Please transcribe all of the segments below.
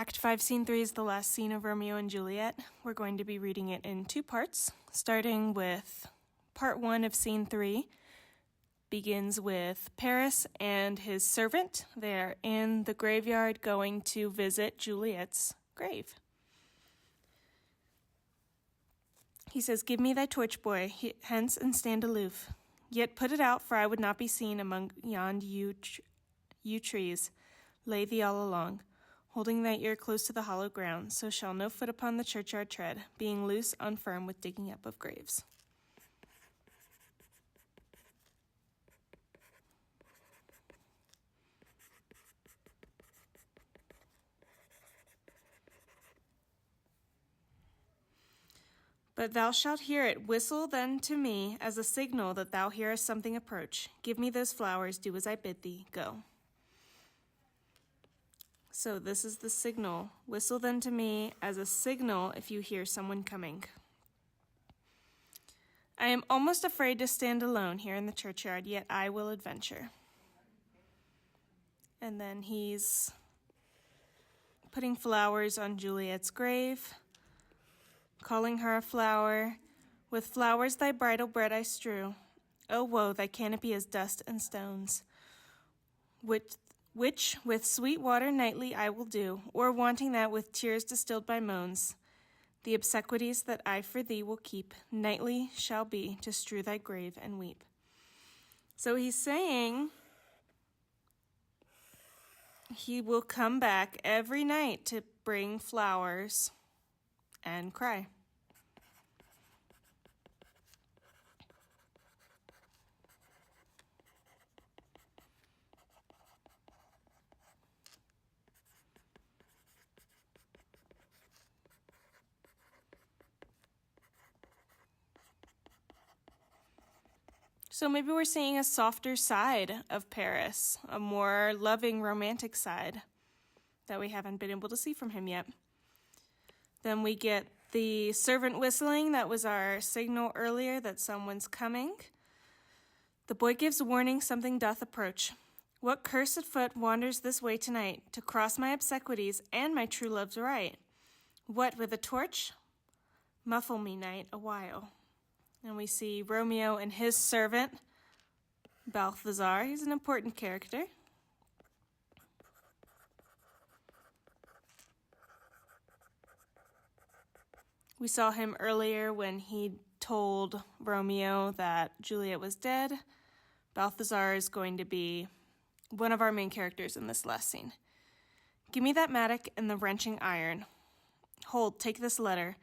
Act 5, Scene 3 is the last scene of Romeo and Juliet. We're going to be reading it in two parts, starting with part 1 of Scene 3. Begins with Paris and his servant. They're in the graveyard going to visit Juliet's grave. He says, "Give me thy torch, boy, hence and stand aloof. Yet put it out, for I would not be seen among yond yew trees. Lay thee all along, holding thy ear close to the hollow ground, so shall no foot upon the churchyard tread, being loose, unfirm with digging up of graves." But thou shalt hear it whistle then to me as a signal that thou hearest something approach. Give me those flowers, do as I bid thee, go. So this is the signal. Whistle then to me as a signal if you hear someone coming. I am almost afraid to stand alone here in the churchyard, yet I will adventure. And then he's putting flowers on Juliet's grave, calling her a flower. With flowers thy bridal bread I strew. O woe, thy canopy is dust and stones. Which with sweet water nightly I will do, or wanting that with tears distilled by moans. The obsequies that I for thee will keep, nightly shall be to strew thy grave and weep. So he's saying he will come back every night to bring flowers and cry. So maybe we're seeing a softer side of Paris, a more loving, romantic side that we haven't been able to see from him yet. Then we get the servant whistling. That was our signal earlier that someone's coming. The boy gives warning something doth approach. What cursed foot wanders this way tonight to cross my obsequies and my true love's right? What, with a torch? Muffle me, night, a while. And we see Romeo and his servant, Balthazar. He's an important character. We saw him earlier when he told Romeo that Juliet was dead. Balthazar is going to be one of our main characters in this last scene. Give me that mattock and the wrenching iron. Hold, take this letter.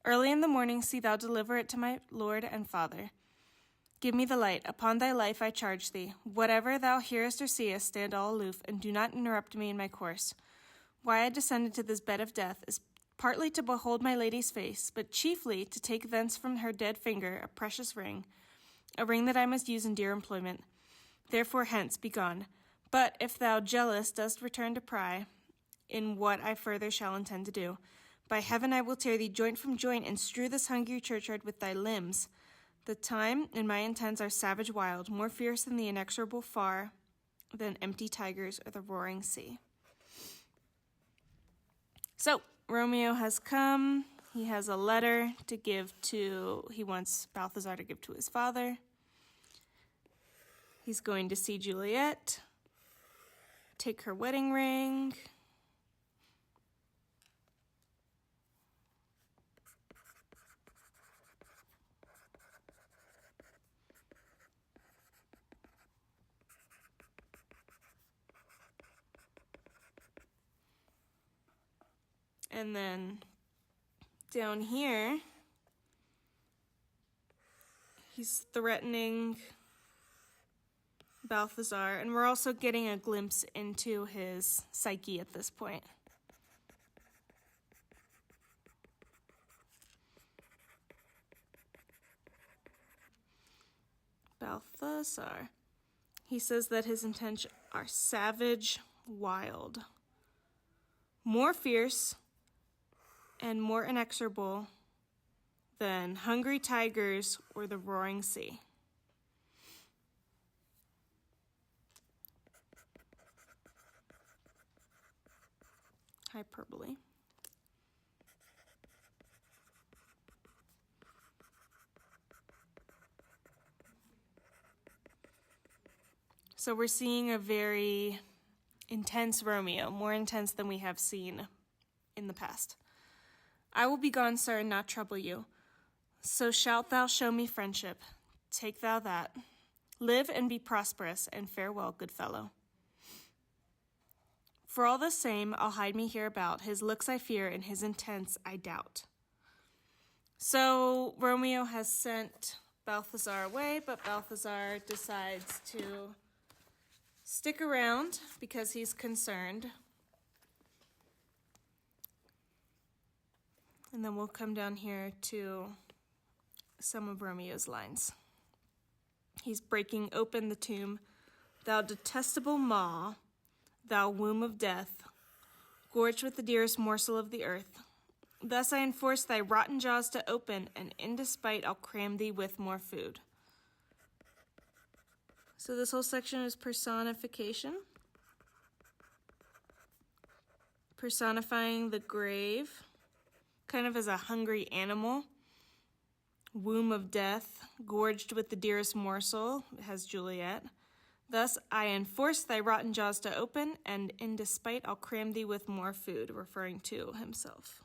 Early in the morning see thou deliver it to my lord and father. Give me the light. Upon thy life I charge thee. Whatever thou hearest or seest, stand all aloof, and do not interrupt me in my course. Why I descended to this bed of death is partly to behold my lady's face, but chiefly to take thence from her dead finger a precious ring, a ring that I must use in dear employment. Therefore hence, be gone. But if thou, jealous, dost return to pry in what I further shall intend to do, by heaven I will tear thee joint from joint and strew this hungry churchyard with thy limbs. The time and my intents are savage wild, more fierce than the inexorable far, than empty tigers or the roaring sea. So, Romeo has come. He has a letter to give to, he wants Balthazar to give to his father. He's going to see Juliet, take her wedding ring. And then down here, he's threatening Balthazar, and we're also getting a glimpse into his psyche at this point. Balthazar. He says that his intentions are savage, wild, more fierce, and more inexorable than hungry tigers or the roaring sea. hyperbole. So we're seeing a very intense Romeo, more intense than we have seen in the past. I will be gone, sir, and not trouble you. So shalt thou show me friendship. Take thou that. Live and be prosperous, and farewell, good fellow. For all the same, I'll hide me hereabout. His looks I fear, and his intents I doubt. So Romeo has sent Balthazar away, but Balthazar decides to stick around because he's concerned. And then we'll come down here to some of Romeo's lines. He's breaking open the tomb. Thou detestable maw, thou womb of death, gorged with the dearest morsel of the earth. Thus I enforce thy rotten jaws to open, and in despite I'll cram thee with more food. So this whole section is personification. Personifying the grave, kind of as a hungry animal. Womb of death, gorged with the dearest morsel, has Juliet. Thus I enforce thy rotten jaws to open, and in despite I'll cram thee with more food, referring to himself.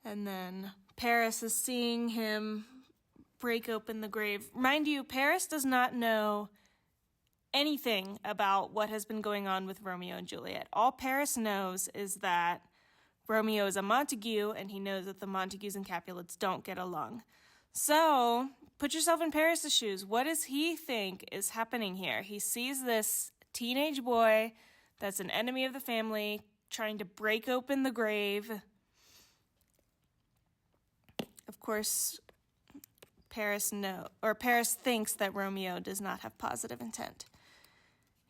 And then Paris is seeing him break open the grave. Mind you, Paris does not know anything about what has been going on with Romeo and Juliet. All Paris knows is that Romeo is a Montague, and he knows that the Montagues and Capulets don't get along. So put yourself in Paris' shoes. What does he think is happening here? He sees this teenage boy that's an enemy of the family trying to break open the grave. Of course, Paris thinks that Romeo does not have positive intent.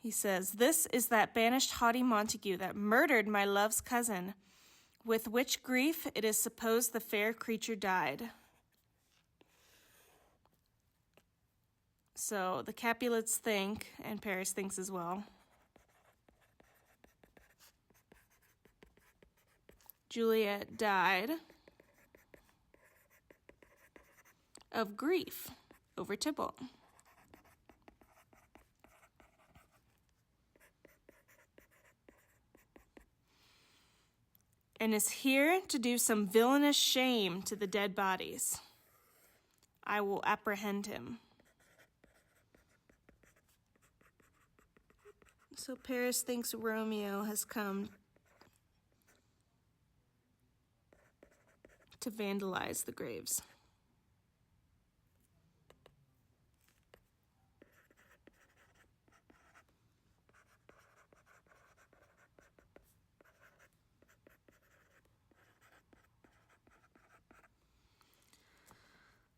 He says, "This is that banished haughty Montague that murdered my love's cousin, with which grief it is supposed the fair creature died." So the Capulets think, and Paris thinks as well, Juliet died of grief over Tybalt. And is here to do some villainous shame to the dead bodies. I will apprehend him. So Paris thinks Romeo has come to vandalize the graves.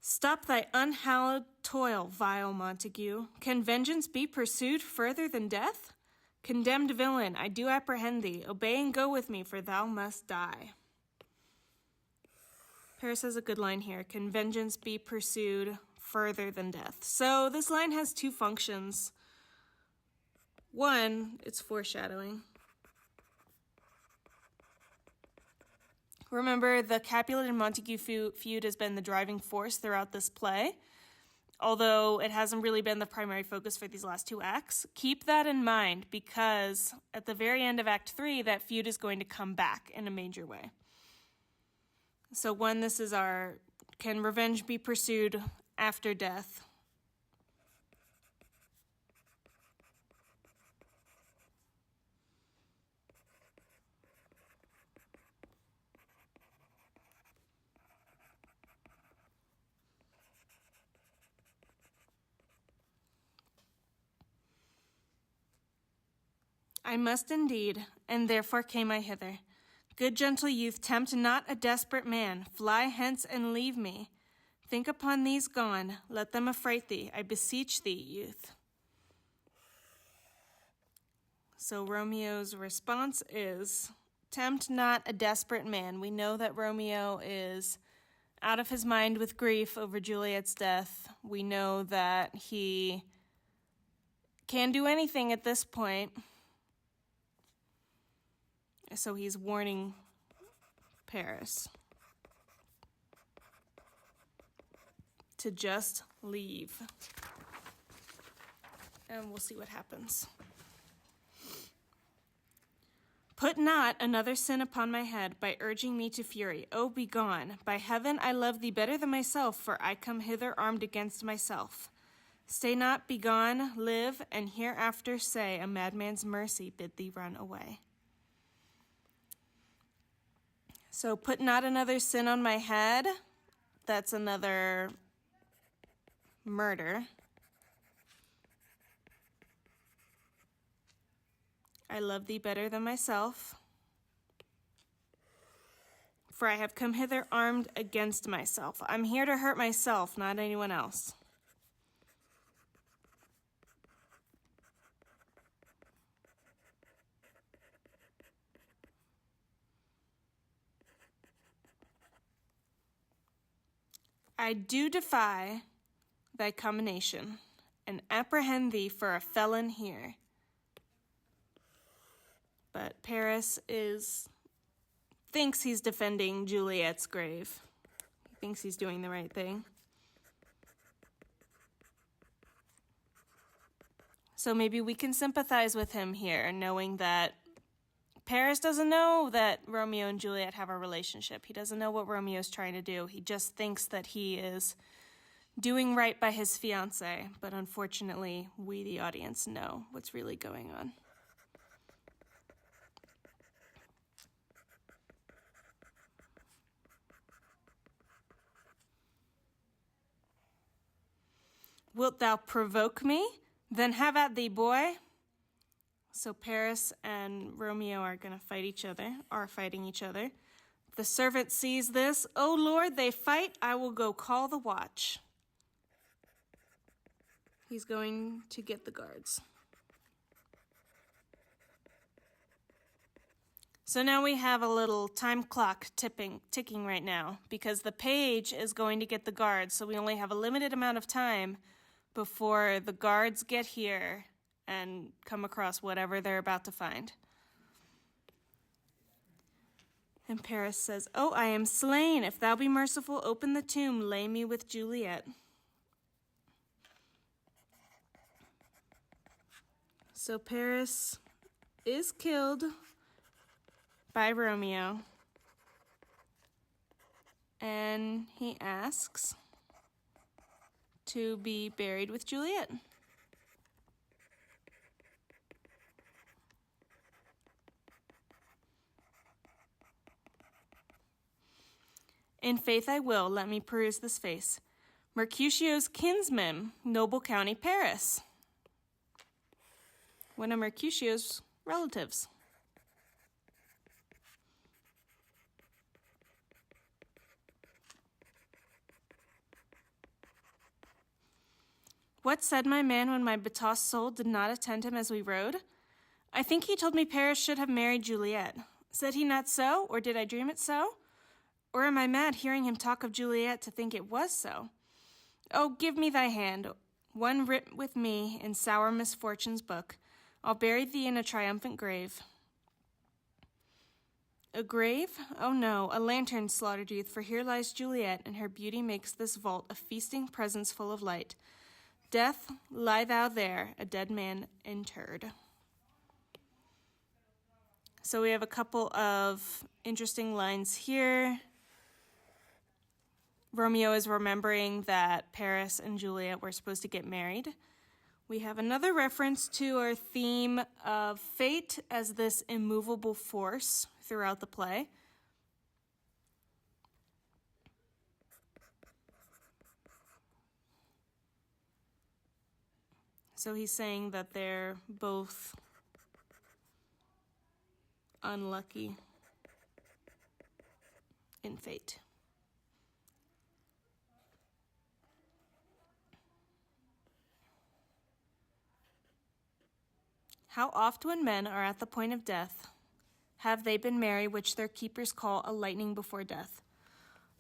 Stop thy unhallowed toil, vile Montague. Can vengeance be pursued further than death? Condemned villain, I do apprehend thee. Obey and go with me, for thou must die. Paris has a good line here. Can vengeance be pursued further than death? So this line has two functions. One, it's foreshadowing. Remember, the Capulet and Montague feud has been the driving force throughout this play, although it hasn't really been the primary focus for these last two acts. Keep that in mind, because at the very end of Act 3, that feud is going to come back in a major way. So one, this is our, can revenge be pursued after death? I must indeed, and therefore came I hither. Good gentle youth, tempt not a desperate man. Fly hence and leave me. Think upon these gone, let them affright thee. I beseech thee, youth. So Romeo's response is, tempt not a desperate man. We know that Romeo is out of his mind with grief over Juliet's death. We know that he can do anything at this point. So he's warning Paris to just leave. And we'll see what happens. Put not another sin upon my head by urging me to fury. O be gone. By heaven, I love thee better than myself, for I come hither armed against myself. Stay not, be gone, live, and hereafter say, a madman's mercy bid thee run away. So put not another sin on my head. That's another murder. I love thee better than myself, for I have come hither armed against myself. I'm here to hurt myself, not anyone else. I do defy thy commination, and apprehend thee for a felon here. But Paris thinks he's defending Juliet's grave. He thinks he's doing the right thing. So maybe we can sympathize with him here, knowing that Paris doesn't know that Romeo and Juliet have a relationship. He doesn't know what Romeo's trying to do. He just thinks that he is doing right by his fiancée. But unfortunately, we, the audience, know what's really going on. Wilt thou provoke me? Then have at thee, boy. So Paris and Romeo are going to fighting each other. The servant sees this. O Lord, they fight. I will go call the watch. He's going to get the guards. So now we have a little time clock ticking right now, because the page is going to get the guards. So we only have a limited amount of time before the guards get here and come across whatever they're about to find. And Paris says, "Oh, I am slain. If thou be merciful, open the tomb, lay me with Juliet." So Paris is killed by Romeo, and he asks to be buried with Juliet. In faith I will, let me peruse this face. Mercutio's kinsman, noble county Paris. One of Mercutio's relatives. What said my man when my betossed soul did not attend him as we rode? I think he told me Paris should have married Juliet. Said he not so, or did I dream it so? Or am I mad hearing him talk of Juliet to think it was so? Oh, give me thy hand, one writ with me in sour misfortune's book. I'll bury thee in a triumphant grave. A grave? Oh no, a lantern, slaughtered youth, for here lies Juliet, and her beauty makes this vault a feasting presence full of light. Death, lie thou there, a dead man interred. So we have a couple of interesting lines here. Romeo is remembering that Paris and Juliet were supposed to get married. We have another reference to our theme of fate as this immovable force throughout the play. So he's saying that they're both unlucky in fate. How oft when men are at the point of death have they been merry, which their keepers call a lightning before death?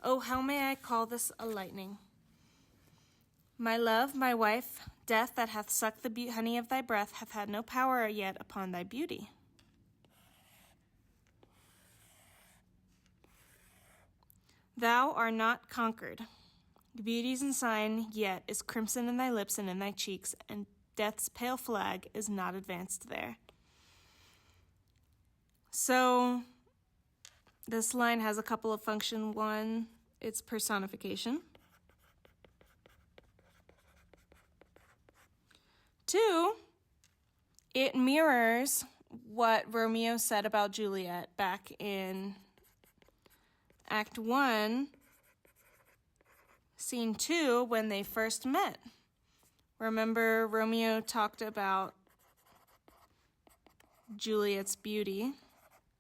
Oh, how may I call this a lightning? My love, my wife, death that hath sucked the honey of thy breath hath had no power yet upon thy beauty. Thou art not conquered. Beauty's ensign yet is crimson in thy lips and in thy cheeks, and death's pale flag is not advanced there. So this line has a couple of functions. One, it's personification. Two, it mirrors what Romeo said about Juliet back in Act 1, Scene 2, when they first met. Remember, Romeo talked about Juliet's beauty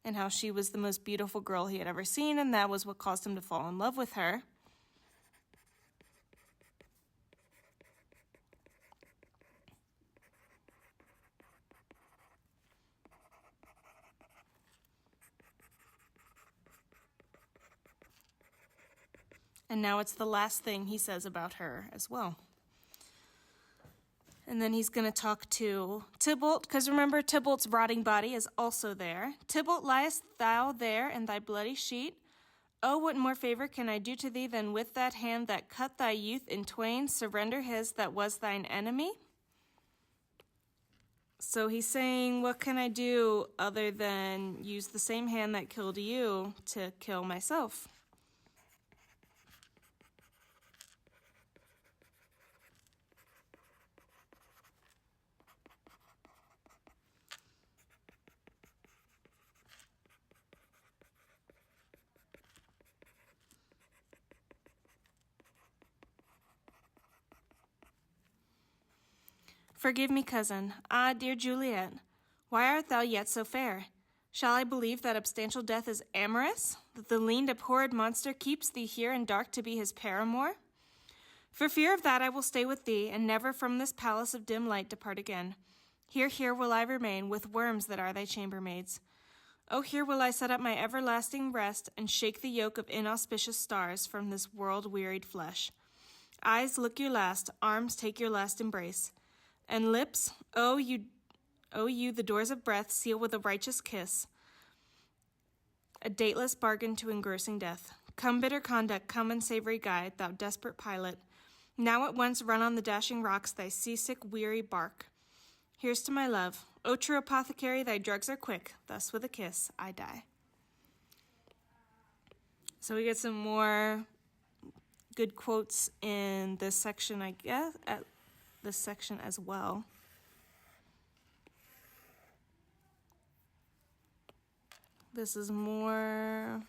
and how she was the most beautiful girl he had ever seen, and that was what caused him to fall in love with her. And now it's the last thing he says about her as well. And then he's going to talk to Tybalt, because remember, Tybalt's rotting body is also there. Tybalt, liest thou there in thy bloody sheet? Oh, what more favor can I do to thee than with that hand that cut thy youth in twain, surrender his that was thine enemy? So he's saying, what can I do other than use the same hand that killed you to kill myself? Forgive me, cousin. Ah, dear Juliet, why art thou yet so fair? Shall I believe that substantial death is amorous? That the lean abhorred monster keeps thee here in dark to be his paramour? For fear of that I will stay with thee, and never from this palace of dim light depart again. Here will I remain, with worms that are thy chambermaids. Oh, here will I set up my everlasting rest, and shake the yoke of inauspicious stars from this world-wearied flesh. Eyes, look your last, arms, take your last embrace. And lips, oh you, the doors of breath, seal with a righteous kiss, a dateless bargain to engrossing death. Come, bitter conduct, come, unsavory guide, thou desperate pilot. Now at once run on the dashing rocks thy seasick, weary bark. Here's to my love. O true apothecary, thy drugs are quick. Thus with a kiss I die. So we get some more good quotes in this section, I guess, at this section as well. This is more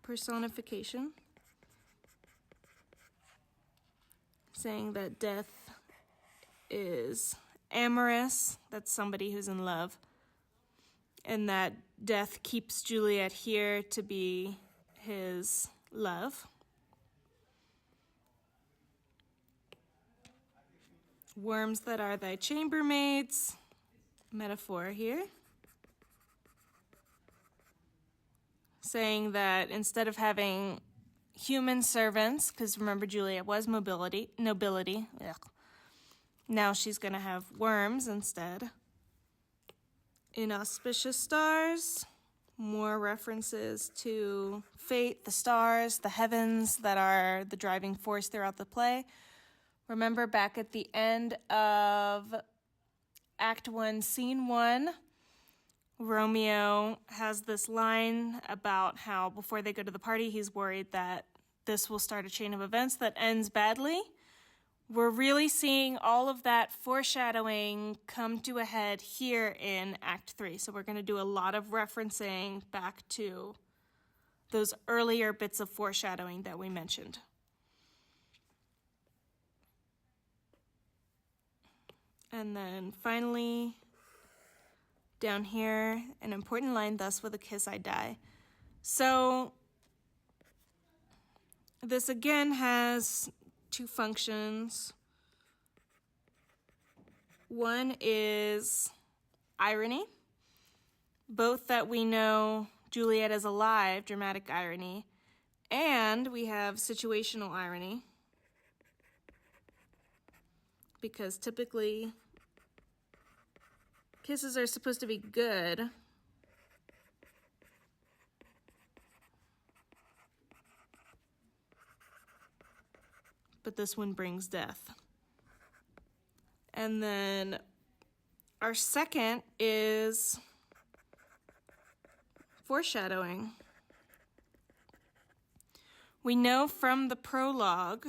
personification, saying that death is amorous, that's somebody who's in love, and that death keeps Juliet here to be his love. Worms that are thy chambermaids, metaphor here. Saying that instead of having human servants, because remember Juliet was nobility, now she's going to have worms instead. Inauspicious stars, more references to fate, the stars, the heavens that are the driving force throughout the play. Remember back at the end of Act 1, Scene 1, Romeo has this line about how before they go to the party, he's worried that this will start a chain of events that ends badly. We're really seeing all of that foreshadowing come to a head here in Act 3. So we're going to do a lot of referencing back to those earlier bits of foreshadowing that we mentioned. And then finally, down here, an important line, thus with a kiss I die. So this again has two functions. One is irony, both that we know Juliet is alive, dramatic irony, And we have situational irony, because typically kisses are supposed to be good. But this one brings death. And then our second is foreshadowing. We know from the prologue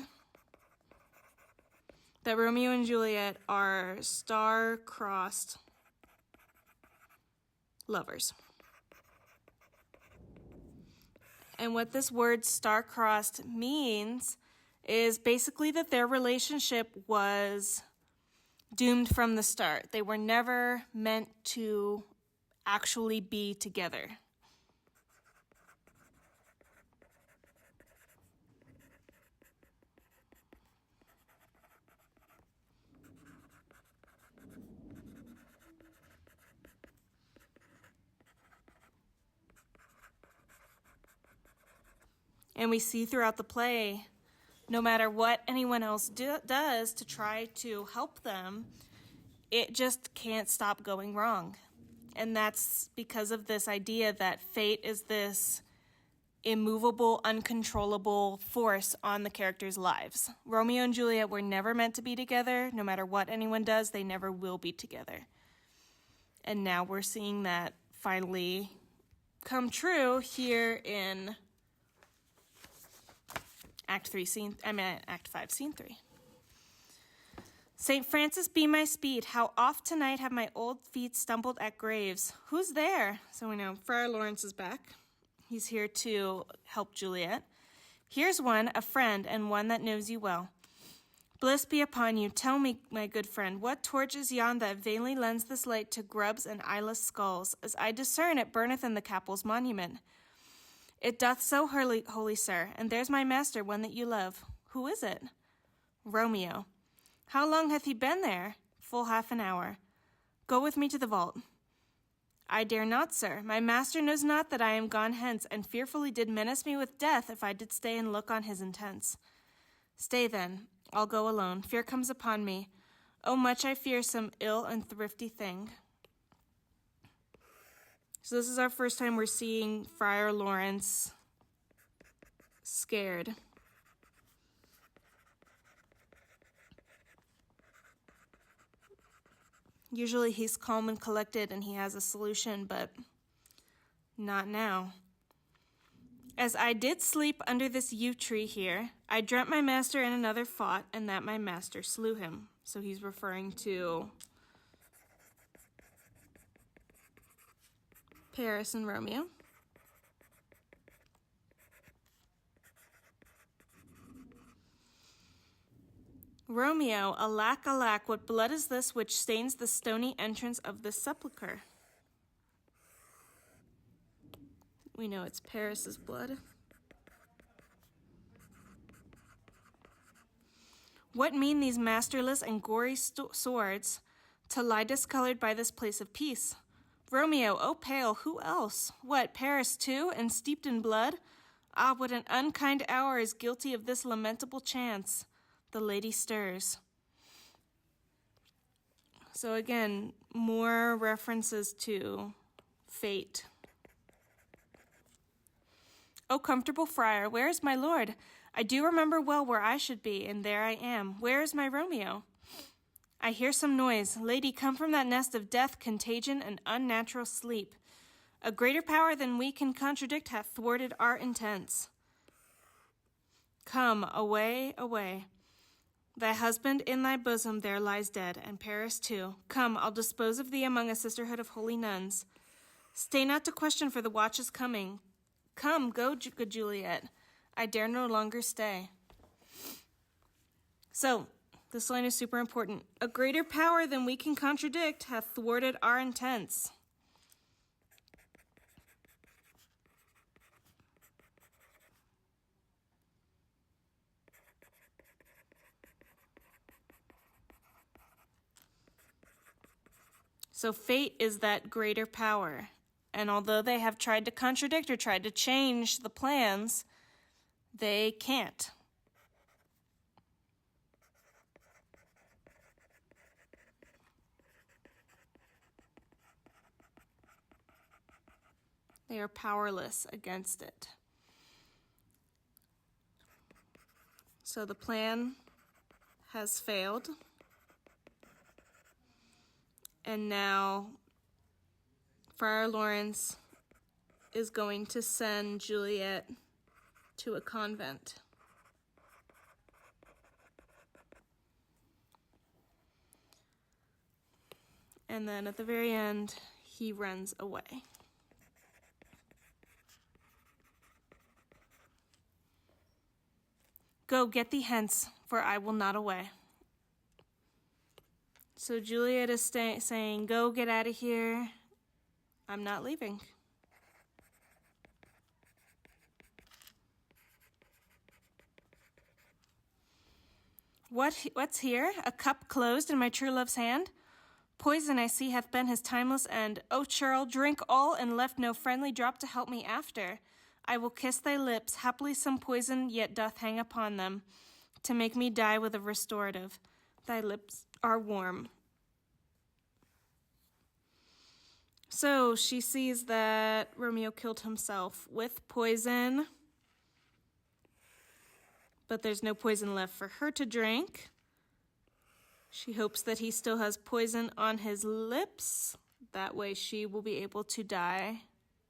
that Romeo and Juliet are star-crossed lovers. And what this word star-crossed means is basically that their relationship was doomed from the start. They were never meant to actually be together. And we see throughout the play, no matter what anyone else does to try to help them, it just can't stop going wrong. And that's because of this idea that fate is this immovable, uncontrollable force on the characters' lives. Romeo and Juliet were never meant to be together. No matter what anyone does, they never will be together. And now we're seeing that finally come true here in Act 5, Scene 3. St. Francis be my speed, how oft tonight have my old feet stumbled at graves. Who's there? So we know Friar Lawrence is back. He's here to help Juliet. Here's one, a friend, and one that knows you well. Bliss be upon you. Tell me, my good friend, what torch is yon that vainly lends this light to grubs and eyeless skulls? As I discern, it burneth in the capel's monument. It doth so, holy sir, and there's my master, one that you love. Who is it? Romeo. How long hath he been there? Full half an hour. Go with me to the vault. I dare not, sir. My master knows not that I am gone hence, and fearfully did menace me with death if I did stay and look on his intents. Stay then, I'll go alone. Fear comes upon me. Oh, much I fear some ill and thrifty thing. So this is our first time we're seeing Friar Lawrence scared. Usually he's calm and collected and he has a solution, but not now. As I did sleep under this yew tree here, I dreamt my master and another fought, and that my master slew him. So he's referring to Paris and Romeo. Romeo, alack, alack, what blood is this which stains the stony entrance of the sepulchre? We know it's Paris's blood. What mean these masterless and gory swords to lie discolored by this place of peace? Romeo, oh pale, who else? What, Paris too, and steeped in blood? Ah, what an unkind hour is guilty of this lamentable chance. The lady stirs. So again, more references to fate. O comfortable friar, where is my lord? I do remember well where I should be, and there I am. Where is my Romeo? I hear some noise. Lady, come from that nest of death, contagion, and unnatural sleep. A greater power than we can contradict hath thwarted our intents. Come, away, away. Thy husband in thy bosom there lies dead, and Paris too. Come, I'll dispose of thee among a sisterhood of holy nuns. Stay not to question, for the watch is coming. Come, go, good Juliet. I dare no longer stay. So, this line is super important. A greater power than we can contradict hath thwarted our intents. So fate is that greater power. And although they have tried to contradict or tried to change the plans, they can't. They are powerless against it. So the plan has failed. And now Friar Lawrence is going to send Juliet to a convent. And then at the very end, he runs away. Go, get thee hence, for I will not away. So Juliet is saying, go, get out of here. I'm not leaving. What's here? A cup closed in my true love's hand? Poison, I see, hath been his timeless end. O churl, drink all, and left no friendly drop to help me after. I will kiss thy lips, haply some poison yet doth hang upon them, to make me die with a restorative. Thy lips are warm. So she sees that Romeo killed himself with poison, but there's no poison left for her to drink. She hopes that he still has poison on his lips. That way she will be able to die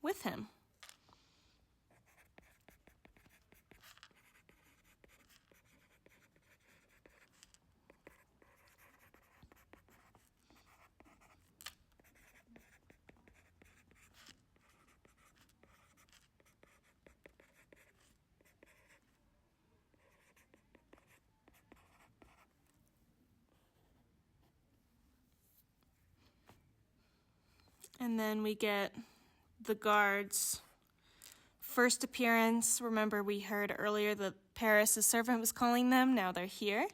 with him. And then we get the guards' first appearance. Remember, we heard earlier that Paris' servant was calling them. Now they're here.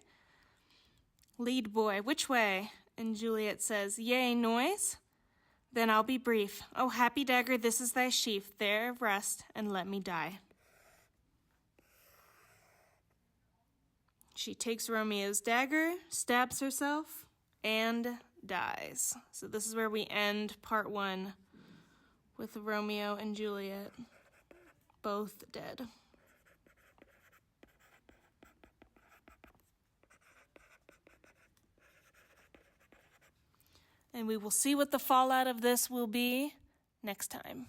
Lead boy, which way? And Juliet says, yea, noise? Then I'll be brief. O happy dagger, this is thy sheath. There rest, and let me die. She takes Romeo's dagger, stabs herself, and dies. So this is where we end part 1 with Romeo and Juliet both dead. And we will see what the fallout of this will be next time.